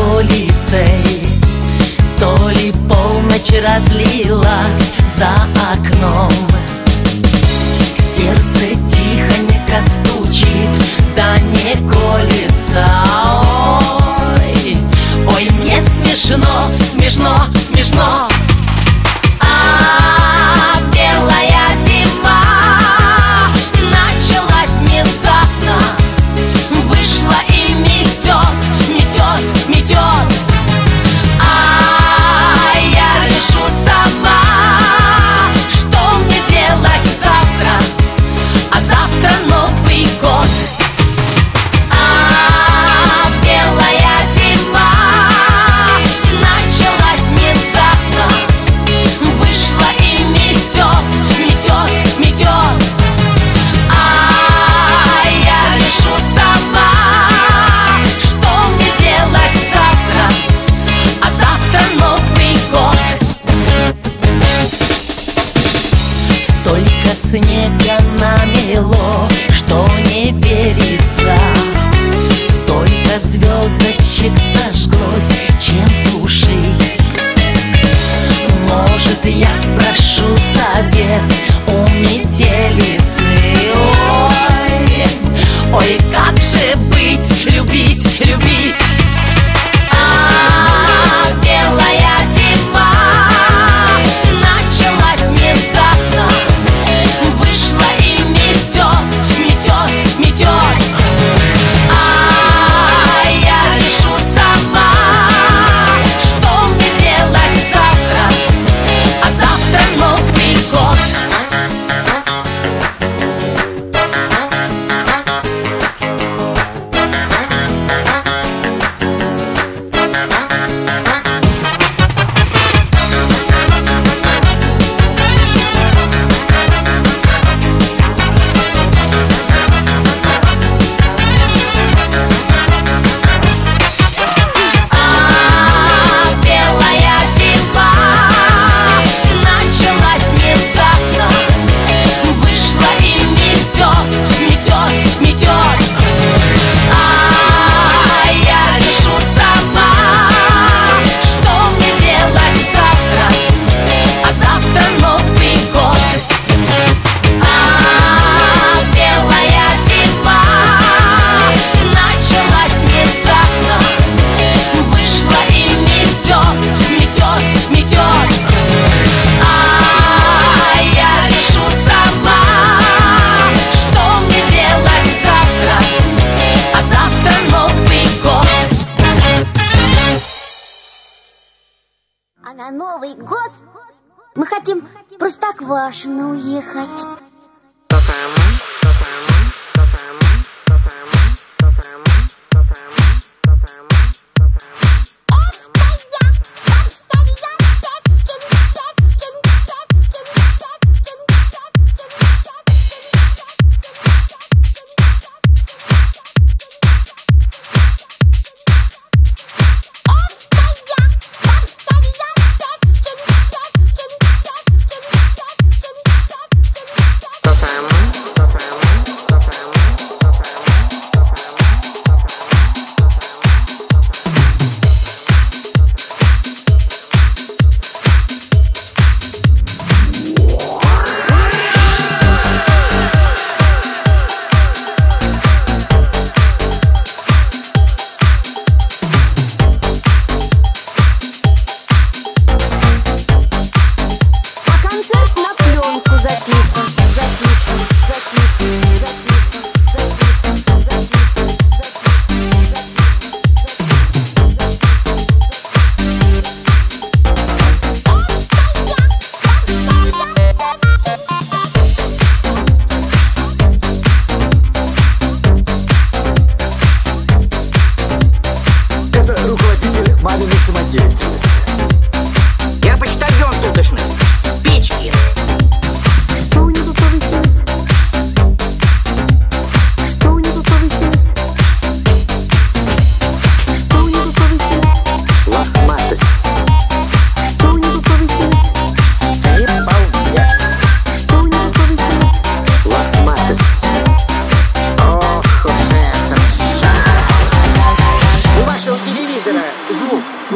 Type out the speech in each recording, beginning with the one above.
улицей, то ли полночь разлилась за окном. Сердце тихонько стучит, да не колется. Ой, ой, мне смешно, смешно, смешно. А белая зима началась внезапно, вышла и метет, метет, метет. А я решу сама, что мне делать завтра, а завтра Новый год. А белая зима началась внезапно, вышла и метет, метет, метет. А я решу сама, что мне делать завтра, а завтра Новый год. Столько снега намело, что не верится, столько звездочек зажглось, чем тушить. Может, я спрошу совет у метелицы. Ой, ой, как же быть, любить, любить. А белая зима началась внезапно, вышла и метет, метет, метет. А я решу сама, что мне делать завтра, а завтра Новый год. Белая зима началась внезапно, вышла и метет, метет, метет. А я решу сама, что мне делать завтра, а завтра Новый год. А белая зима началась внезапно, вышла и метет, метет, метет. А я решу сама, что мне делать завтра, а завтра Новый год. А на Новый год мы хотим в Простоквашино уехать.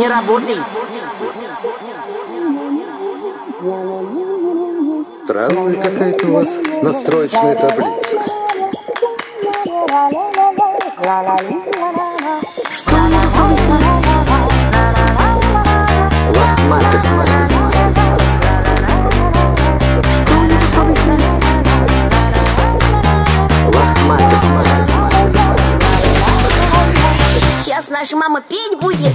не работает. Странная какая-то у вас настроечная таблица. Что у них повысилось? Лохматость. Что у них повысилось? Лохматость. Сейчас наша мама петь будет.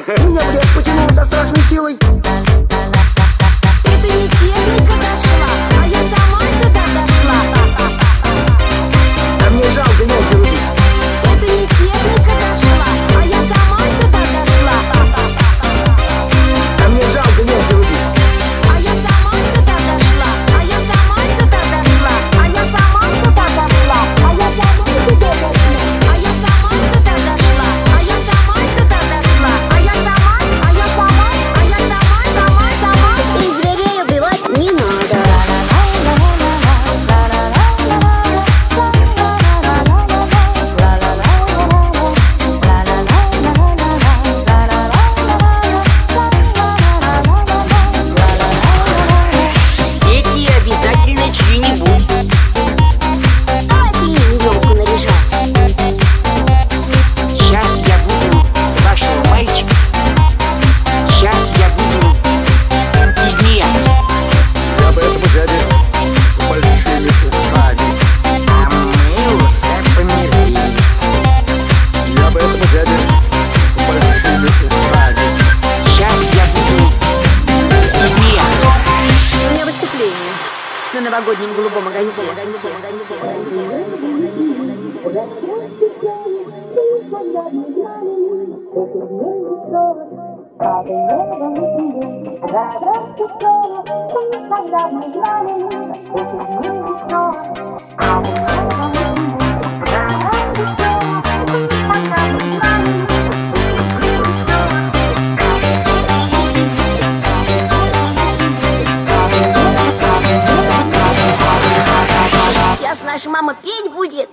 Меня, блядь, потянуло со страшной силой. Это не техника дошла, а я сама сюда дошла. А мне жалко елки рубить. Это не техника дошла, а я сама сюда дошла. А мне жалко елки рубить. А я сама сюда дошла, а я сама сюда дошла, а я сама сюда дошла, а я сама сюда дошла, а я сама сюда дошла, а я сама сюда дошла, а я сама. И зверей убивать не надо. Дети обязательно чьи-нибудь. Давайте им елку наряжать. Сейчас я буду вашего мальчика. Сейчас я буду измерять. Я бы этому дяде с большими ушами. А мы уже помирились. Я бы этому дяде с большими ушами. Сейчас я буду измерять. У меня выступление на новогоднем голубом огоньке. Сейчас наша мама петь будет.